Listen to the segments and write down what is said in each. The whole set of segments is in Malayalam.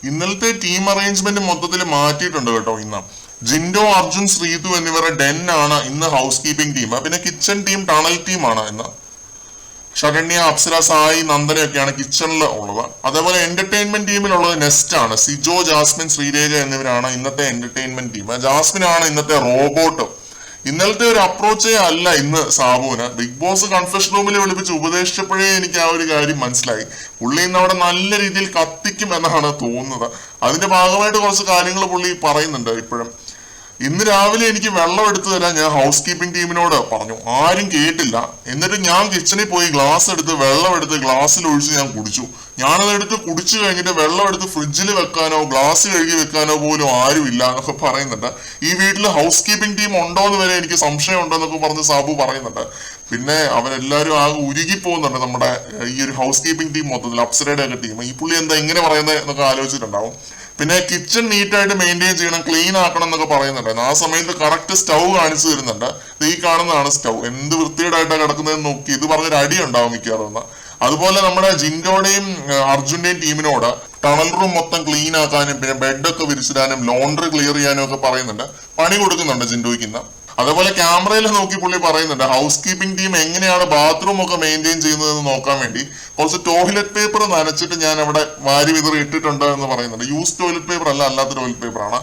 ഇന്നലത്തെ ടീം അറേഞ്ച്മെന്റ് മൊത്തത്തിൽ മാറ്റിയിട്ടുണ്ട് കേട്ടോ. ഇന്ന് ജിൻഡോ, അർജുൻ, ശ്രീതു എന്നിവരുടെ ഡെൻ ആണ് ഇന്ന് ഹൗസ് കീപ്പിംഗ് ടീം. പിന്നെ കിച്ചൺ ടീം ടണൽ ടീമാണ് ഇന്ന്. ശരണ്യ, അപ്സര, സായി, നന്ദനയൊക്കെയാണ് കിച്ചണിൽ ഉള്ളത്. അതേപോലെ എന്റർടൈൻമെന്റ് ടീമിലുള്ളത് നെസ്റ്റ് ആണ്. സിജോ, ജാസ്മിൻ, ശ്രീരേഖ എന്നിവരാണ് ഇന്നത്തെ എന്റർടൈൻമെന്റ് ടീം. ജാസ്മിൻ ആണ് ഇന്നത്തെ റോബോട്ട്. ഇന്നലത്തെ ഒരു അപ്രോച്ചേ അല്ല ഇന്ന് സാബുവിന്. ബിഗ് ബോസ് കൺഫെഷൻ റൂമിൽ വിളിപ്പിച്ച് ഉപദേശിച്ചപ്പോഴേ എനിക്ക് ആ ഒരു കാര്യം മനസ്സിലായി. പുള്ളി ഇന്ന് അവിടെ നല്ല രീതിയിൽ കത്തിക്കും എന്നാണ് തോന്നുന്നത്. അതിന്റെ ഭാഗമായിട്ട് കുറച്ച് കാര്യങ്ങൾ പുള്ളി പറയുന്നുണ്ട് ഇപ്പോഴും. ഇന്ന് രാവിലെ എനിക്ക് വെള്ളം എടുത്തു തരാൻ ഞാൻ ഹൗസ് കീപ്പിംഗ് ടീമിനോട് പറഞ്ഞു. ആരും കേട്ടില്ല. എന്നിട്ട് ഞാൻ കിച്ചണിൽ പോയി ഗ്ലാസ് എടുത്ത് വെള്ളം എടുത്ത് ഗ്ലാസ്സിൽ ഒഴിച്ച് ഞാൻ കുടിച്ചു. ഞാനതെടുത്ത് കുടിച്ചു കഴിഞ്ഞിട്ട് വെള്ളം എടുത്ത് ഫ്രിഡ്ജിൽ വെക്കാനോ ഗ്ലാസ് കഴുകി വെക്കാനോ പോലും ആരുമില്ല എന്നൊക്കെ പറയുന്നുണ്ട്. ഈ വീട്ടിൽ ഹൗസ് കീപ്പിംഗ് ടീം ഉണ്ടോ എന്ന് വരെ എനിക്ക് സംശയം ഉണ്ടോ എന്നൊക്കെ പറഞ്ഞ് സാബു പറയുന്നുണ്ട്. പിന്നെ അവരെല്ലാരും ആകെ ഉരുകി പോകുന്നുണ്ട് നമ്മുടെ ഈ ഒരു ഹൗസ് കീപ്പിംഗ് ടീം മൊത്തത്തിൽ. അപ്സരയുടെ ഒക്കെ ടീം. ഈ പുള്ളി എന്താ ഇങ്ങനെ പറയുന്നത് എന്നൊക്കെ ആലോചിച്ചിട്ടുണ്ടാവും. പിന്നെ കിച്ചൺ നീറ്റായിട്ട് മെയിൻറ്റെയിൻ ചെയ്യണം, ക്ലീൻ ആക്കണം എന്നൊക്കെ പറയുന്നുണ്ടായിരുന്നു. ആ സമയത്ത് കറക്റ്റ് സ്റ്റൗ കാണിച്ചു തരുന്നുണ്ട്. ഈ കാണുന്നതാണ് സ്റ്റൗ. എന്ത് വൃത്തികേടായിട്ടാണ് കിടക്കുന്നതെന്ന് നോക്കി ഇത് പറഞ്ഞൊരു അടി ഉണ്ടാവും മിക്കവാറും. അതുപോലെ നമ്മുടെ ജിൻഡോയുടെയും അർജുന്റെയും ടീമിനോട് ടണൽ റൂം മൊത്തം ക്ലീൻ ആക്കാനും പിന്നെ ബെഡൊക്കെ വിരിച്ചിടാനും ലോണ്ടറി ക്ലിയർ ചെയ്യാനും ഒക്കെ പറയുന്നുണ്ട്. പണി കൊടുക്കുന്നുണ്ട് ജിൻഡോയ്ക്ക് ഇന്ന്. അതേപോലെ ക്യാമറയിൽ നോക്കി പുള്ളി പറയുന്നുണ്ട് ഹൗസ് കീപ്പിംഗ് ടീം എങ്ങനെയാണ് ബാത്റൂം ഒക്കെ മെയിൻറ്റെയിൻ ചെയ്യുന്നതെന്ന് നോക്കാൻ വേണ്ടി കുറച്ച് ടോയ്ലറ്റ് പേപ്പർ നനച്ചിട്ട് ഞാൻ അവിടെ വാരി വിതറി ഇട്ടിട്ടുണ്ട് എന്ന് പറയുന്നുണ്ട്. യൂസ് ടോയ്ലറ്റ് പേപ്പർ അല്ല, അല്ലാത്ത ടോയ്ലറ്റ് പേപ്പർ ആണ്.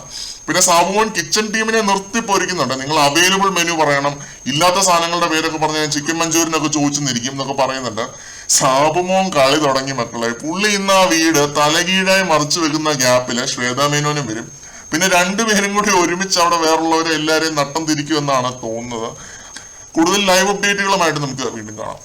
പിന്നെ സാബുമോൻ കിച്ചൺ ടീമിനെ നിർത്തി പൊരിക്കുന്നുണ്ട്. നിങ്ങൾ അവൈലബിൾ മെനു പറയണം, ഇല്ലാത്ത സാധനങ്ങളുടെ പേരൊക്കെ പറഞ്ഞ് ഞാൻ ചിക്കൻ മഞ്ചൂരിനൊക്കെ ചോദിച്ചെന്നിരിക്കും എന്നൊക്കെ പറയുന്നുണ്ട്. സാബുമോൻ കളി തുടങ്ങി മക്കളെ. പുള്ളി ഇന്ന് ആ വീട് തലകീഴായി മറിച്ചു വെക്കുന്ന ഗ്യാപ്പില് ശ്വേതാ മേനോനും വരും. പിന്നെ രണ്ടുപേരും കൂടി ഒരുമിച്ച് അവിടെ വേറുള്ളവരെ എല്ലാരെയും നട്ടം തിരിക്കുമെന്നാണ് തോന്നുന്നത്. കൂടുതൽ ലൈവ് അപ്ഡേറ്റുകളുമായിട്ട് നമുക്ക് വീണ്ടും കാണാം.